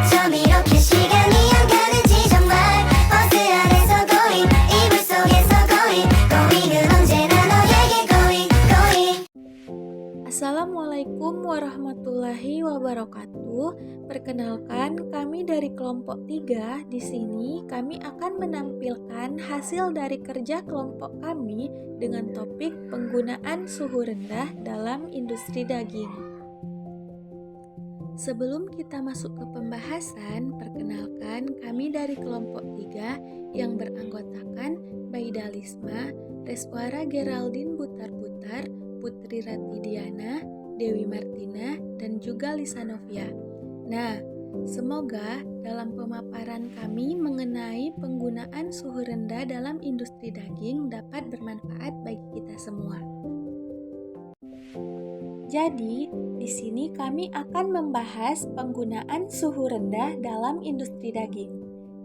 좀 이렇게 시간이 안 가는지 정말 버스 안에서 going 이불 속에서 going은 언제나 너에게 going. Assalamualaikum warahmatullahi wabarakatuh. Perkenalkan, kami dari kelompok 3. Di sini kami akan menampilkan hasil dari kerja kelompok kami dengan topik penggunaan suhu rendah dalam industri daging. Sebelum kita masuk ke pembahasan, perkenalkan kami dari kelompok 3 yang beranggotakan Baida Lisma, Reswara Geraldine Butar-Butar, Putri Ratidiana, Dewi Martina, dan juga Lisa Novia. Nah, semoga dalam pemaparan kami mengenai penggunaan suhu rendah dalam industri daging dapat bermanfaat bagi kita semua. Jadi, di sini kami akan membahas penggunaan suhu rendah dalam industri daging.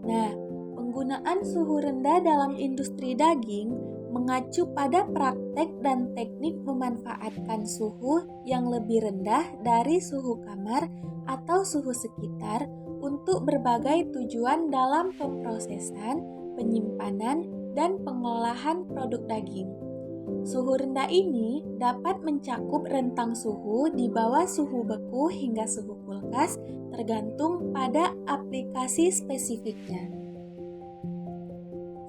Nah, penggunaan suhu rendah dalam industri daging mengacu pada praktek dan teknik memanfaatkan suhu yang lebih rendah dari suhu kamar atau suhu sekitar untuk berbagai tujuan dalam pemrosesan, penyimpanan, dan pengolahan produk daging. Suhu rendah ini dapat mencakup rentang suhu di bawah suhu beku hingga suhu kulkas tergantung pada aplikasi spesifiknya.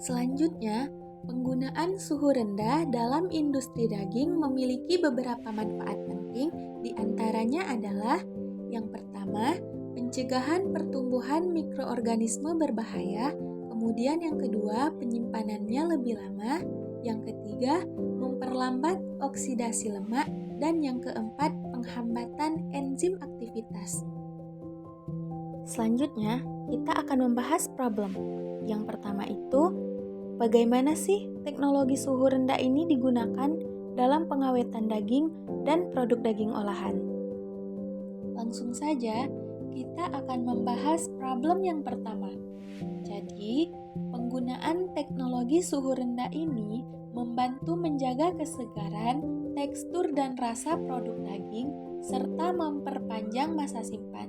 Selanjutnya, penggunaan suhu rendah dalam industri daging memiliki beberapa manfaat penting, di antaranya adalah yang pertama, pencegahan pertumbuhan mikroorganisme berbahaya, kemudian yang kedua, penyimpanannya lebih lama, yang ketiga, memperlambat oksidasi lemak, dan yang keempat, penghambatan enzim aktivitas. Selanjutnya, kita akan membahas problem. Yang pertama itu, bagaimana sih teknologi suhu rendah ini digunakan dalam pengawetan daging dan produk daging olahan? Langsung saja, kita akan membahas problem yang pertama. Jadi, penggunaan teknologi suhu rendah ini membantu menjaga kesegaran, tekstur, dan rasa produk daging, serta memperpanjang masa simpan,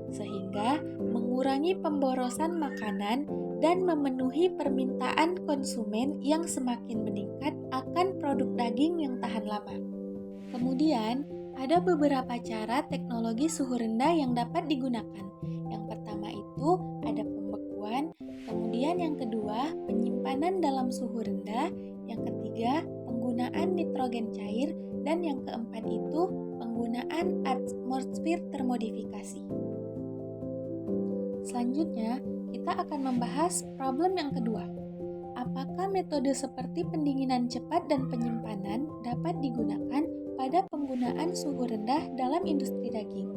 sehingga mengurangi pemborosan makanan dan memenuhi permintaan konsumen yang semakin meningkat akan produk daging yang tahan lama. Kemudian, ada beberapa cara teknologi suhu rendah yang dapat digunakan. Yang pertama itu ada pembekuan, kemudian yang kedua penyimpanan dalam suhu rendah, yang ketiga penggunaan nitrogen cair, dan yang keempat itu penggunaan atmosfer termodifikasi. Selanjutnya, kita akan membahas problem yang kedua. Apakah metode seperti pendinginan cepat dan penyimpanan dapat digunakan pada penggunaan suhu rendah dalam industri daging?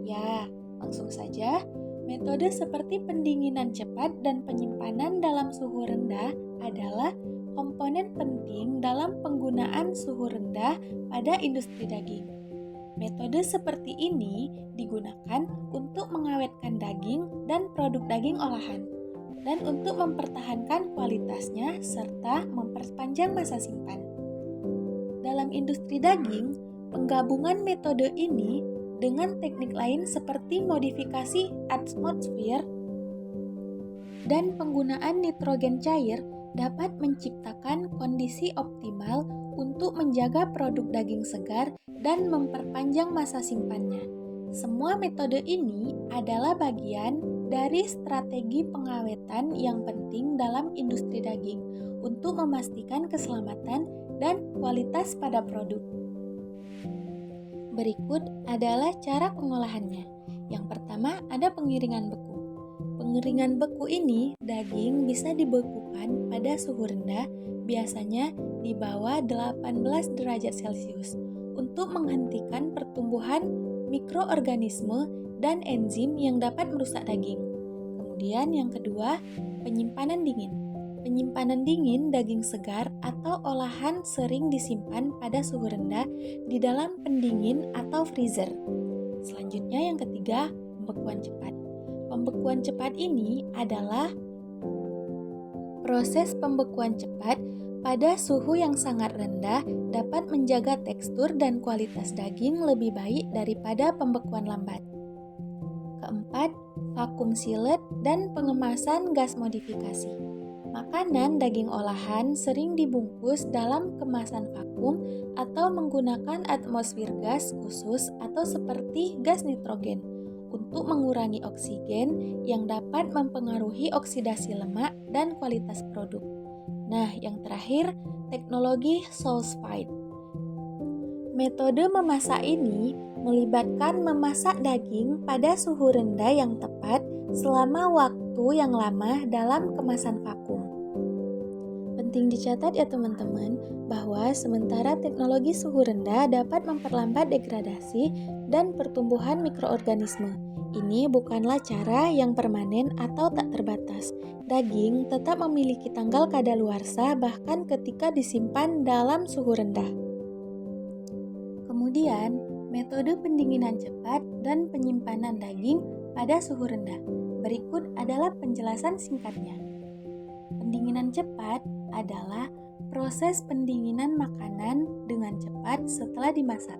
Ya, langsung saja. Metode seperti pendinginan cepat dan penyimpanan dalam suhu rendah adalah komponen penting dalam penggunaan suhu rendah pada industri daging. Metode seperti ini digunakan untuk mengawetkan daging dan produk daging olahan, dan untuk mempertahankan kualitasnya serta memperpanjang masa simpan. Dalam industri daging, penggabungan metode ini dengan teknik lain seperti modifikasi atmosfer dan penggunaan nitrogen cair dapat menciptakan kondisi optimal untuk menjaga produk daging segar dan memperpanjang masa simpannya. Semua metode ini adalah bagian dari strategi pengawetan yang penting dalam industri daging untuk memastikan keselamatan dan kualitas pada produk. Berikut adalah cara pengolahannya. Yang pertama ada pengiringan beku. Pengeringan beku ini, daging bisa dibekukan pada suhu rendah, biasanya di bawah 18 derajat Celcius, untuk menghentikan pertumbuhan mikroorganisme dan enzim yang dapat merusak daging. Kemudian yang kedua, penyimpanan dingin. Penyimpanan dingin daging segar atau olahan sering disimpan pada suhu rendah di dalam pendingin atau freezer. Selanjutnya yang ketiga, pembekuan cepat. Pembekuan cepat ini adalah proses pembekuan cepat pada suhu yang sangat rendah dapat menjaga tekstur dan kualitas daging lebih baik daripada pembekuan lambat. Keempat, vakum sealed, dan pengemasan gas modifikasi. Makanan daging olahan sering dibungkus dalam kemasan vakum atau menggunakan atmosfer gas khusus atau seperti gas nitrogen untuk mengurangi oksigen yang dapat mempengaruhi oksidasi lemak dan kualitas produk. Nah, yang terakhir, teknologi Sous Vide. Metode memasak ini melibatkan memasak daging pada suhu rendah yang tepat selama waktu yang lama dalam kemasan vakum. Penting dicatat ya teman-teman, bahwa sementara teknologi suhu rendah dapat memperlambat degradasi dan pertumbuhan mikroorganisme, ini bukanlah cara yang permanen atau tak terbatas. Daging tetap memiliki tanggal kadaluarsa bahkan ketika disimpan dalam suhu rendah. Kemudian, metode pendinginan cepat dan penyimpanan daging pada suhu rendah. Berikut adalah penjelasan singkatnya. Pendinginan cepat adalah proses pendinginan makanan dengan cepat setelah dimasak.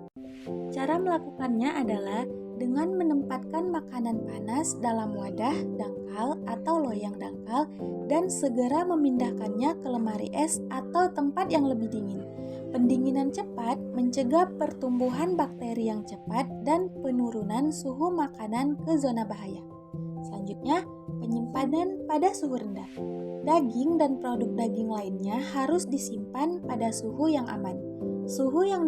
Cara melakukannya adalah dengan menempatkan makanan panas dalam wadah dangkal atau loyang dangkal dan segera memindahkannya ke lemari es atau tempat yang lebih dingin. Pendinginan cepat mencegah pertumbuhan bakteri yang cepat dan penurunan suhu makanan ke zona bahaya. Selanjutnya, penyimpanan pada suhu rendah. Daging dan produk daging lainnya harus disimpan pada suhu yang aman. Suhu yang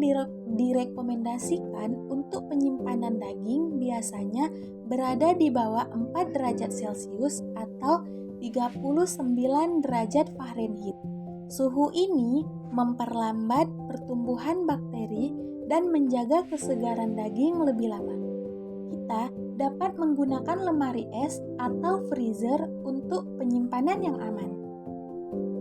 direkomendasikan untuk penyimpanan daging biasanya berada di bawah 4 derajat Celcius atau 39 derajat Fahrenheit. Suhu ini memperlambat pertumbuhan bakteri dan menjaga kesegaran daging lebih lama. Kita dapat menggunakan lemari es atau freezer untuk penyimpanan yang aman.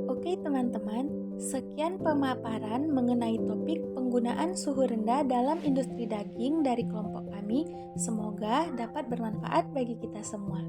Oke teman-teman, sekian pemaparan mengenai topik penggunaan suhu rendah dalam industri daging dari kelompok kami. Semoga dapat bermanfaat bagi kita semua.